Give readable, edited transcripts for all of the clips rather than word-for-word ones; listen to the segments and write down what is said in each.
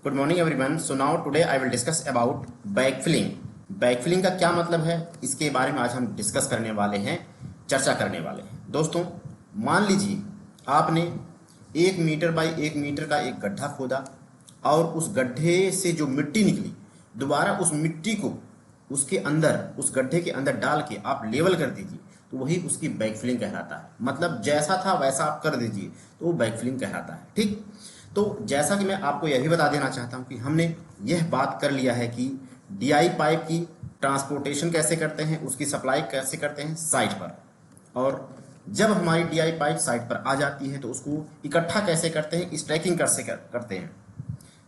Good morning everyone. So now today I will discuss about backfilling. Backfilling का क्या मतलब है, इसके बारे में आज हम डिस्कस करने वाले हैं, चर्चा करने वाले हैं। दोस्तों, मान लीजिए आपने 1 मीटर बाई 1 मीटर का एक गड्ढा खोदा और उस गड्ढे से जो मिट्टी निकली, दोबारा उस मिट्टी को उसके अंदर, उस गड्ढे के अंदर डाल के आप लेवल कर दीजिए, तो वही उसकी बैकफिलिंग कहलाता है। मतलब जैसा था वैसा आप कर दीजिए तो वो बैकफिलिंग कहलाता है। ठीक, तो जैसा कि मैं आपको यह भी बता देना चाहता हूं कि हमने यह बात कर लिया है कि डीआई पाइप की ट्रांसपोर्टेशन कैसे करते हैं, उसकी सप्लाई कैसे करते हैं साइट पर, और जब हमारी डीआई पाइप साइट पर आ जाती है तो उसको इकट्ठा कैसे करते हैं, स्टैकिंग कैसे करते हैं।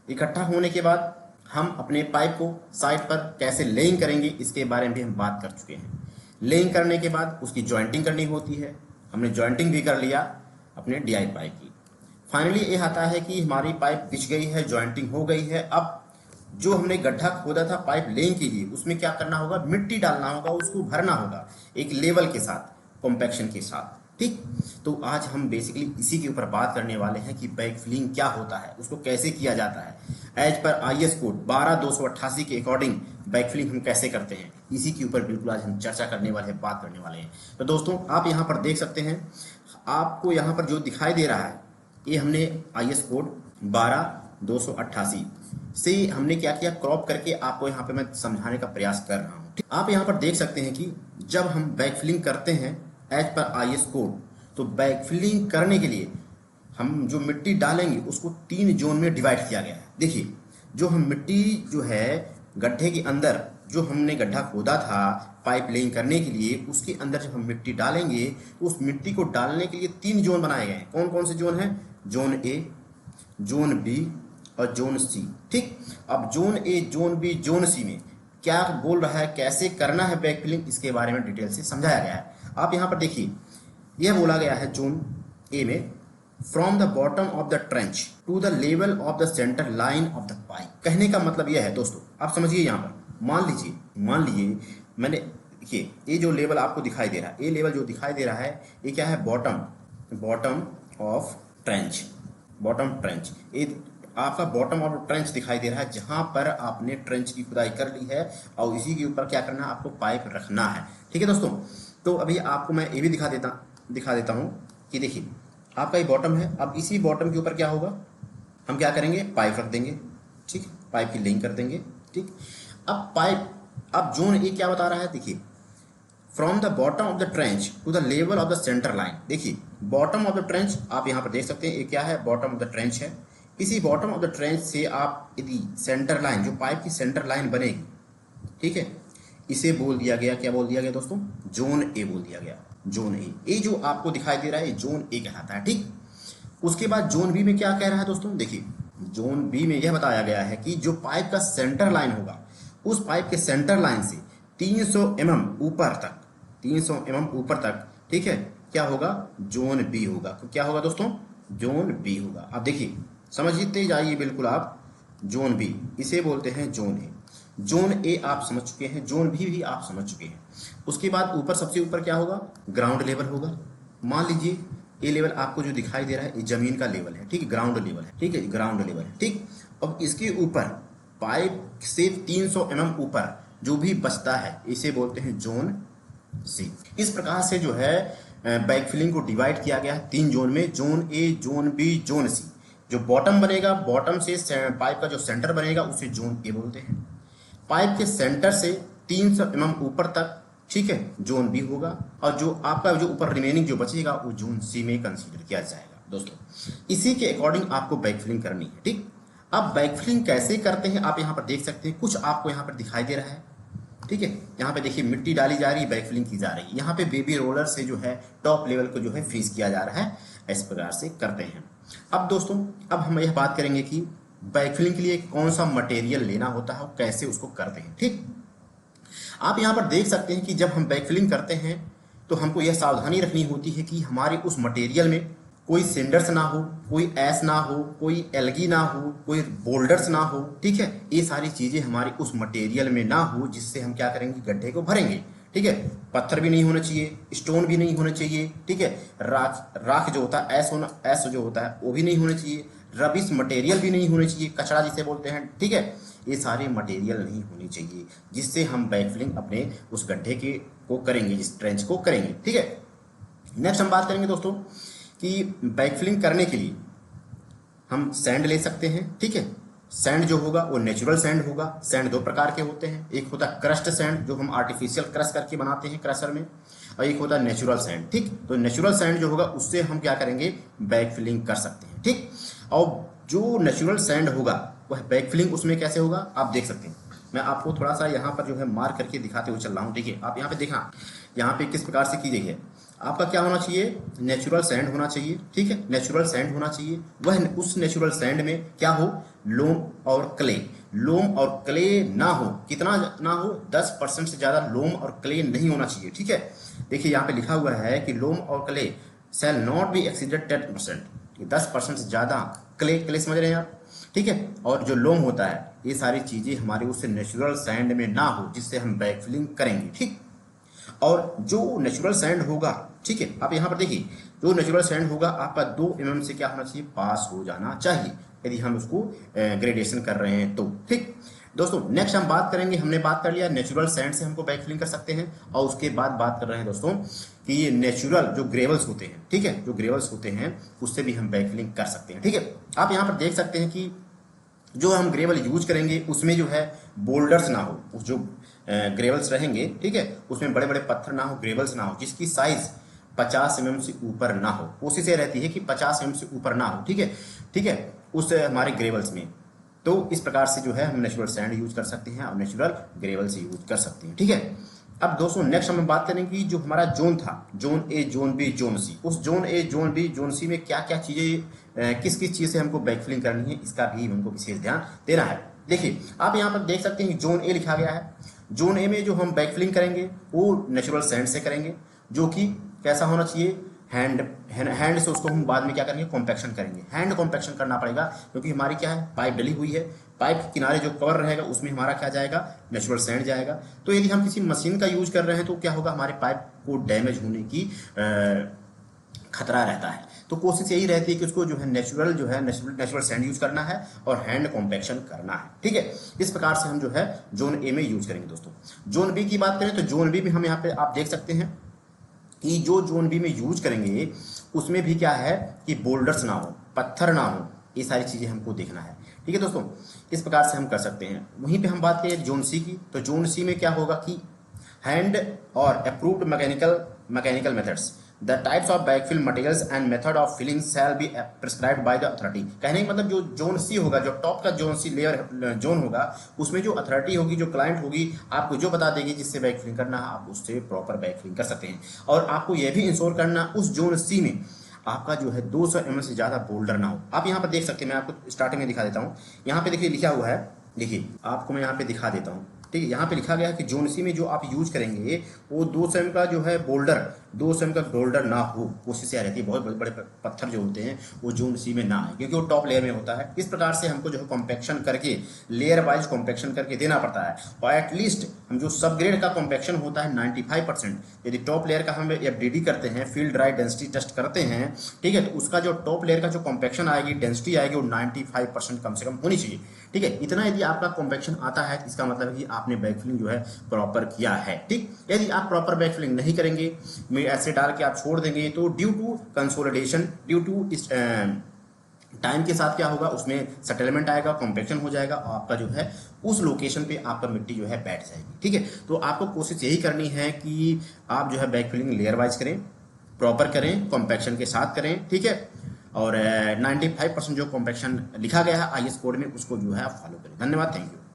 इकट्ठा होने के बाद हम अपने पाइप को साइट पर कैसे लेइंग करेंगे, इसके बारे में भी हम बात कर चुके हैं। लेइंग करने के बाद उसकी जॉइंटिंग करनी होती है, हमने जॉइंटिंग भी कर लिया अपने डीआई पाइप की। फाइनली ये आता है कि हमारी पाइप बिछ गई है, जॉइंटिंग हो गई है। अब जो हमने गड्ढा खोदा था पाइप लेइंग के लिए, उसमें क्या करना होगा, मिट्टी डालना होगा, उसको भरना होगा एक लेवल के साथ, कॉम्पैक्शन के साथ। ठीक, तो आज हम बेसिकली इसी के ऊपर बात करने वाले हैं कि बैकफिलिंग क्या होता है, उसको कैसे किया जाता है। एज पर आईएस कोड 12288 के अकॉर्डिंग बैकफिलिंग हम कैसे करते हैं, इसी के ऊपर बिल्कुल आज हम चर्चा करने वाले हैं, बात करने वाले हैं। तो दोस्तों, आप यहाँ पर देख सकते हैं, आपको यहाँ पर जो दिखाई दे रहा है, ये हमने आईएस कोड 12288 से हमने क्या किया, क्रॉप करके आपको यहाँ पे मैं समझाने का प्रयास कर रहा हूँ। आप यहाँ पर देख सकते हैं कि जब हम बैकफिलिंग करते हैं एज पर आईएस कोड, तो बैकफिलिंग करने के लिए हम जो मिट्टी डालेंगे उसको 3 जोन में डिवाइड किया गया है। देखिए, जो हम मिट्टी जो है गड्ढे के अंदर, जो हमने गड्ढा खोदा था पाइप लेइंग करने के लिए, उसके अंदर जब हम मिट्टी डालेंगे तो उस मिट्टी को डालने के लिए 3 जोन बनाए गए हैं। कौन कौन से जोन हैं? जोन ए, जोन बी और जोन सी। ठीक, अब zone A, zone B, zone C में क्या बोल रहा है, कैसे करना है बैकफिलिंग, इसके बारे में डिटेल से समझाया गया है। आप यहाँ पर देखिए, यह बोला गया है जोन ए में, from the bottom of the trench to the level of the centre line of the pipe. कहने का मतलब यह है दोस्तों, आप समझिए, यहाँ पर मान लीजिए मैंने, देखिए ये जो लेवल आपको दिखाई दे रहा है, ये लेवल जो दिखाई दे रहा है, ये क्या है, bottom of trench, bottom trench. ये आपका बॉटम ऑफ ट्रेंच दिखाई दे रहा है, जहां पर आपने ट्रेंच की खुदाई कर ली है और इसी के ऊपर क्या करना है, आपको पाइप रखना है। ठीक है दोस्तों, तो अभी आपको मैं ये भी दिखा देता हूं कि देखिए, आपका ये बॉटम है। अब इसी बॉटम के ऊपर क्या होगा, हम क्या करेंगे, पाइप रख देंगे। ठीक, पाइप की लिंक कर देंगे। ठीक, अब जोन ए क्या बता रहा है, देखिए, from the bottom of the trench to the level of the centre line. देखिए, बॉटम ऑफ द ट्रेंच आप यहाँ पर देख सकते हैं, ये क्या है, बॉटम ऑफ द ट्रेंच है। इसी बॉटम ऑफ द ट्रेंच से आप यदि सेंटर लाइन, जो पाइप की सेंटर लाइन बनेगी, ठीक है, इसे बोल दिया गया, क्या बोल दिया गया दोस्तों, जोन ए बोल दिया गया। जोन ए जो आपको दिखाई दे रहा है, जोन ए कहलाता है। ठीक, उसके बाद जोन बी में क्या कह रहा है दोस्तों, देखिए, जोन बी में यह बताया गया है कि जो पाइप का सेंटर लाइन होगा, उस पाइप के सेंटर लाइन से 300 mm ऊपर तक, 300 mm ऊपर तक, ठीक है, क्या होगा, जोन बी होगा। तो क्या होगा दोस्तों, जोन बी होगा। अब देखिए, समझते जाइए बिल्कुल आप, जोन बी इसे बोलते हैं जोन ए। जोन ए आप समझ चुके हैं, जोन बी भी आप समझ चुके हैं। उसके बाद ऊपर, सबसे ऊपर क्या होगा, ग्राउंड लेवल होगा। मान लीजिए ये लेवल आपको जो दिखाई दे रहा है, ये जमीन का लेवल है। ठीक है, ग्राउंड लेवल है। ठीक है, ग्राउंड लेवल है। ठीक, अब इसके ऊपर पाइप से 300 mm ऊपर जो भी बचता है, इसे बोलते हैं जोन सी। इस प्रकार से जो है बैकफिलिंग को डिवाइड किया गया है 3 जोन में, zone A, zone B, zone C. जो बॉटम बनेगा, बॉटम से पाइप का जो सेंटर बनेगा, उसे जोन ए बोलते हैं। पाइप के सेंटर से 300 mm ऊपर तक, ठीक है, जोन बी होगा। और जो आपका जो ऊपर रिमेनिंग जो बचेगा, वो जोन सी में कंसीडर किया जाएगा। दोस्तों, इसी के अकॉर्डिंग आपको बैकफिलिंग करनी है। ठीक, अब बैकफिलिंग कैसे करते हैं, आप यहाँ पर देख सकते हैं, कुछ आपको यहाँ पर दिखाई दे रहा है। ठीक है, यहाँ पे देखिए, मिट्टी डाली जा रही है, बैकफिलिंग की जा रही है। यहाँ पे बेबी रोलर से जो है टॉप लेवल को जो है फ्रीज किया जा रहा है। इस प्रकार से करते हैं। अब दोस्तों, अब हम यह बात करेंगे कि बैकफिलिंग के लिए कौन सा मटेरियल लेना होता है और कैसे उसको करते हैं। ठीक, आप यहाँ पर देख सकते हैं कि जब हम बैकफिलिंग करते हैं तो हमको यह सावधानी रखनी होती है कि हमारे उस मटेरियल में कोई सिंडर्स ना हो, कोई ऐस ना हो, कोई एल्गी ना हो, कोई बोल्डर्स ना हो। ठीक है, ये सारी चीजें हमारी उस मटेरियल में ना हो, जिससे हम क्या करेंगे, गड्ढे को भरेंगे। ठीक है, पत्थर भी नहीं होना चाहिए, स्टोन भी नहीं होना चाहिए। ठीक है, राख जो होता है, ऐस जो होता है वो भी नहीं होना चाहिए। रबिश मटेरियल भी नहीं होनी चाहिए, कचरा जिसे बोलते हैं, ठीक है, ये सारे मटेरियल नहीं होनी चाहिए जिससे हम बैकफिलिंग अपने उस गड्ढे के को करेंगे, जिस ट्रेंच को करेंगे, ठीक है। नेक्स्ट हम बात करेंगे दोस्तों कि बैकफिलिंग करने के लिए हम सैंड ले सकते हैं, ठीक है। सैंड जो होगा वो नेचुरल सैंड होगा। सैंड दो प्रकार के होते हैं, एक होता है क्रस्ट सैंड जो हम आर्टिफिशियल क्रश करके बनाते हैं क्रशर में, और एक होता है नेचुरल सैंड, ठीक। तो नेचुरल सैंड जो होगा उससे हम क्या करेंगे, बैकफिलिंग कर सकते हैं, ठीक। और जो नेचुरल सैंड होगा वह बैकफिलिंग उसमें कैसे होगा आप देख सकते हैं। मैं आपको थोड़ा सा यहाँ पर जो है मार्क करके दिखाते हुए चल रहा हूँ, देखिए आप यहाँ पे देखना, यहाँ पे किस प्रकार से की गई है। आपका क्या होना चाहिए, नेचुरल सैंड होना चाहिए, ठीक है, नेचुरल सैंड होना चाहिए। वह उस नेचुरल सैंड में क्या हो, लोम और क्ले, लोम और क्ले ना हो, कितना ना हो, 10% से ज़्यादा लोम और क्ले नहीं होना चाहिए, ठीक है। देखिए यहाँ पे लिखा हुआ है कि लोम और clay shall not be exceeded 10%, 10% से ज़्यादा क्ले, क्ले समझ रहे हैं आप, ठीक है। और जो लोम होता है ये सारी चीज़ें हमारे उस नेचुरल सैंड में ना हो जिससे हम बैकफिलिंग करेंगे, ठीक। और जो नेचुरल सैंड होगा, ठीक है, आप यहाँ पर देखिए, जो नेचुरल सैंड होगा आपका 2 mm से क्या होना चाहिए, पास हो जाना चाहिए, यदि हम उसको ग्रेडेशन कर रहे हैं तो, ठीक। दोस्तों नेक्स्ट हम बात करेंगे, हमने बात कर लिया नेचुरल सैंड से हमको बैकफिलिंग कर सकते हैं, और उसके बाद बात कर रहे हैं दोस्तों कि ये नेचुरल जो ग्रेवल्स होते हैं, ठीक है, जो ग्रेवल्स होते हैं उससे भी हम बैकफिलिंग कर सकते हैं, ठीक है। आप यहाँ पर देख सकते हैं कि जो हम ग्रेवल यूज करेंगे उसमें जो है बोल्डर्स ना हो, उस जो ग्रेवल्स रहेंगे, ठीक है, उसमें बड़े बड़े पत्थर ना हो, ग्रेवल्स ना हो, जिसकी साइज 50 mm से ऊपर ना हो। कोशिश ये रहती है कि 50 mm से ऊपर ना हो, ठीक है, ठीक है, उस हमारे ग्रेवल्स में। तो इस प्रकार से जो है हम नेचुरल सैंड यूज कर सकते हैं और नेचुरल ग्रेवल्स यूज कर सकते हैं, ठीक है। अब दोस्तों नेक्स्ट हम बात करेंगे कि जो हमारा जोन था, zone A, zone B, zone C, उस zone A, zone B, zone C में क्या क्या चीज़ें, किस किस चीज़ से हमको बैकफिलिंग करनी है, इसका भी हमको विशेष ध्यान देना है। देखिए आप यहाँ पर देख सकते हैं जोन ए लिखा गया है। जोन ए में जो हम बैकफिलिंग करेंगे वो नेचुरल सैंड से करेंगे, जो कि कैसा होना चाहिए, हैंड से उसको हम बाद में क्या करेंगे, कॉम्पैक्शन करेंगे। हैंड कॉम्पैक्शन करना पड़ेगा क्योंकि हमारी क्या है, पाइप डली हुई है, पाइप के किनारे जो कवर रहेगा उसमें हमारा क्या जाएगा, नेचुरल सैंड जाएगा। तो यदि हम किसी मशीन का यूज कर रहे हैं तो क्या होगा, हमारे पाइप को डैमेज होने की खतरा रहता है। तो कोशिश यही रहती है कि उसको जो है नेचुरल सैंड यूज करना है और हैंड कॉम्पैक्शन करना है, ठीक है। इस प्रकार से हम जो है जोन ए में यूज करेंगे। दोस्तों जोन बी की बात करें तो जोन बी में हम यहाँ पे आप देख सकते हैं कि जो जोन बी में यूज करेंगे उसमें भी क्या है कि बोल्डर्स ना हो, पत्थर ना हो, ये सारी चीज़ें हमको देखना है, ठीक है दोस्तों। इस प्रकार से हम कर सकते हैं। वहीं पे हम बात करें जोन सी की, तो जोन सी में क्या होगा कि हैंड और approved mechanical methods, the types of backfill materials and method of filling shall be prescribed by the authority. कहने का मतलब जो जोन सी होगा, जो टॉप का जोन सी लेयर जोन होगा, उसमें जो अथॉरिटी होगी, जो क्लाइंट होगी, आपको जो बता देगी जिससे बैकफिलिंग करना है, आप उससे प्रॉपर बैकफिलिंग कर सकते हैं। और आपको यह भी इंश्योर करना उस जोन सी में आपका जो है 200 mm से ज़्यादा बोल्डर ना हो। आप यहाँ पर देख सकते हैं, मैं आपको स्टार्टिंग में दिखा देता हूँ। यहाँ पे देखिए लिखा हुआ है, देखिए आपको मैं यहाँ पे दिखा देता हूँ, ठीक है। यहाँ पे लिखा गया है कि जोन सी में जो आप यूज करेंगे वो 200 mm का जो है बोल्डर, 200 mm का बोल्डर ना हो। कोशिश यह रहती है बहुत बड़े बड़े पत्थर जो होते हैं वो जोन सी में ना आए, क्योंकि वो टॉप लेयर में होता है। इस प्रकार से हमको जो है कॉम्पैक्शन करके, लेयर वाइज कॉम्पैक्शन करके देना पड़ता है। और एटलीस्ट हम जो सब ग्रेड का कॉम्पैक्शन होता है 95%, यदि टॉप लेयर का हम FDD करते हैं, फील्ड ड्राई डेंसिटी टेस्ट करते हैं, ठीक है, तो उसका जो टॉप लेयर का जो कॉम्पैक्शन आएगी, डेंसिटी आएगी, वो 95% कम से कम होनी चाहिए, ठीक है। इतना यदि आपका कॉम्पैक्शन आता है इसका मतलब है कि आपने बैकफिलिंग जो है प्रॉपर किया है, ठीक। यदि आप प्रॉपर बैकफिलिंग नहीं करेंगे, ऐसे डाल के आप छोड़ देंगे, तो due to consolidation, due to time के साथ क्या होगा, उसमें सेटलमेंट आएगा, कॉम्पैक्शन हो जाएगा, और आपका जो है उस लोकेशन पे आपका मिट्टी जो है बैठ जाएगी, ठीक है। तो आपको कोशिश यही करनी है कि आप जो है बैकफिलिंग लेयर वाइज करें, प्रॉपर करें, कॉम्पैक्शन के साथ करें, ठीक है। और 95% जो कॉम्पैक्शन लिखा गया है IS कोड में, उसको जो है आप फॉलो करें। धन्यवाद, थैंक यू।